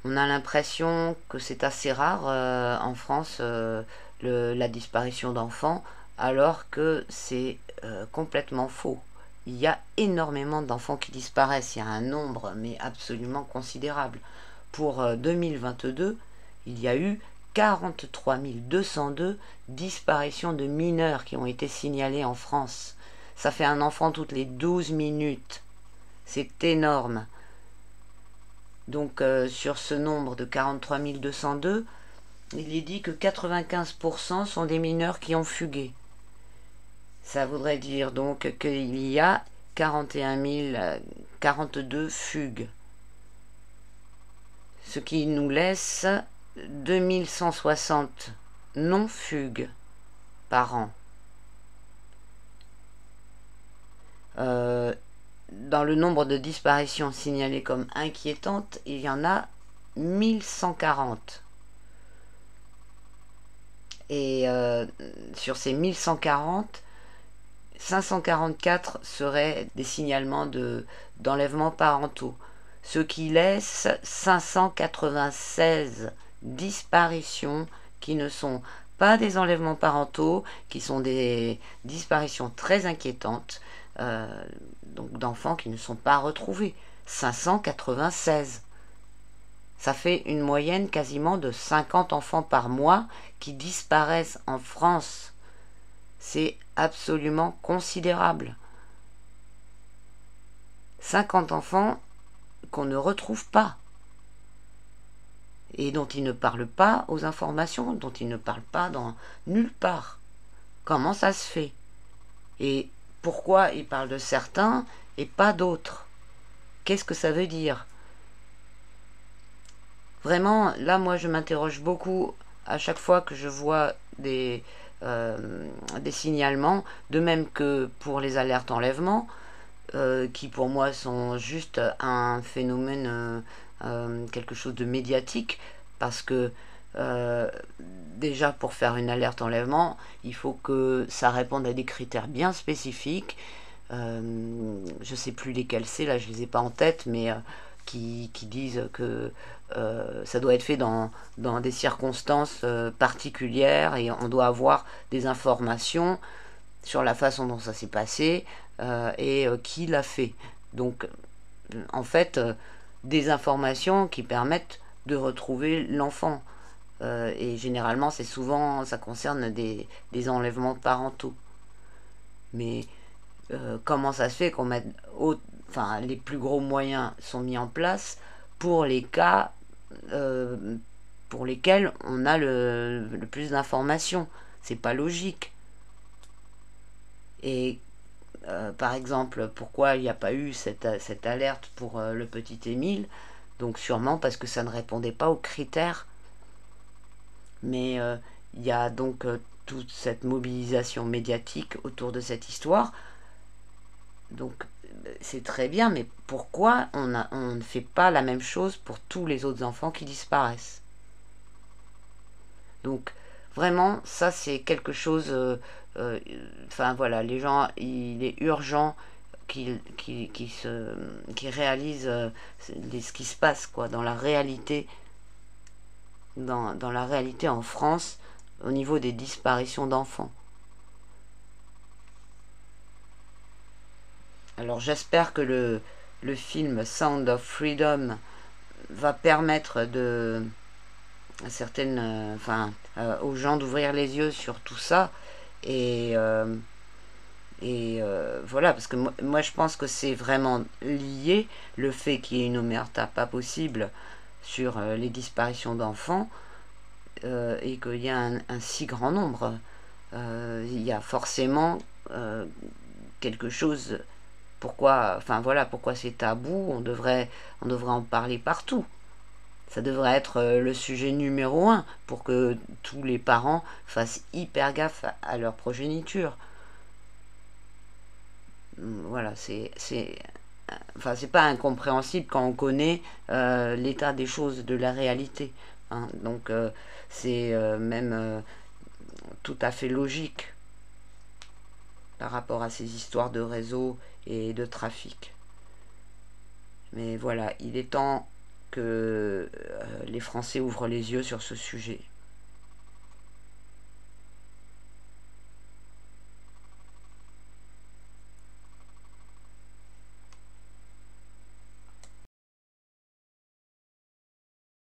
On a l'impression que c'est assez rare en France, la disparition d'enfants, alors que c'est complètement faux. Il y a énormément d'enfants qui disparaissent, il y a un nombre mais absolument considérable. Pour 2022, il y a eu 43 202 disparitions de mineurs qui ont été signalées en France. Ça fait un enfant toutes les 12 minutes. C'est énorme. Donc sur ce nombre de 43 202, il est dit que 95% sont des mineurs qui ont fugué. Ça voudrait dire donc qu'il y a 42 fugues. Ce qui nous laisse 2160 non-fugues par an. Dans le nombre de disparitions signalées comme inquiétantes, il y en a 1140. Et sur ces 1140, 544 seraient des signalements d'enlèvements parentaux, ce qui laisse 596 disparitions qui ne sont pas des enlèvements parentaux, qui sont des disparitions très inquiétantes, donc d'enfants qui ne sont pas retrouvés. 596. Ça fait une moyenne quasiment de 50 enfants par mois qui disparaissent en France. C'est absolument considérable. 50 enfants qu'on ne retrouve pas et dont ils ne parlent pas aux informations, dont ils ne parlent pas dans nulle part. Comment ça se fait? Et pourquoi ils parlent de certains et pas d'autres? Qu'est-ce que ça veut dire? Vraiment, là, moi, je m'interroge beaucoup à chaque fois que je vois des signalements, de même que pour les alertes enlèvement, qui pour moi sont juste un phénomène, quelque chose de médiatique, parce que déjà pour faire une alerte enlèvement, il faut que ça réponde à des critères bien spécifiques. Je sais plus lesquels c'est, là je les ai pas en tête, mais qui disent que ça doit être fait dans des circonstances particulières et on doit avoir des informations sur la façon dont ça s'est passé et qui l'a fait. Donc en fait, des informations qui permettent de retrouver l'enfant. Et généralement, c'est souvent, ça concerne des enlèvements parentaux. Mais comment ça se fait qu'on mette, enfin, les plus gros moyens sont mis en place pour les cas pour lesquels on a le plus d'informations? C'est pas logique. Et par exemple, pourquoi il n'y a pas eu cette alerte pour le petit Émile? Donc sûrement parce que ça ne répondait pas aux critères. Mais il y a donc toute cette mobilisation médiatique autour de cette histoire. Donc c'est très bien, mais pourquoi on ne fait pas la même chose pour tous les autres enfants qui disparaissent? Donc vraiment, ça c'est quelque chose... enfin voilà, les gens, il est urgent qu'ils réalisent ce qui se passe quoi, dans la réalité, dans la réalité en France, au niveau des disparitions d'enfants. Alors j'espère que le film Sound of Freedom va permettre à certaines, aux gens d'ouvrir les yeux sur tout ça et voilà, parce que moi je pense que c'est vraiment lié, le fait qu'il y ait une omerta pas possible sur les disparitions d'enfants et qu'il y a un si grand nombre. Il y a forcément quelque chose. Pourquoi, enfin voilà, pourquoi c'est tabou? On devrait en parler partout. Ça devrait être le sujet numéro un pour que tous les parents fassent hyper gaffe à leur progéniture. Voilà, enfin, c'est pas incompréhensible quand on connaît l'état des choses de la réalité. Hein. Donc c'est même tout à fait logique par rapport à ces histoires de réseau et de trafic. Mais voilà, il est temps que les Français ouvrent les yeux sur ce sujet.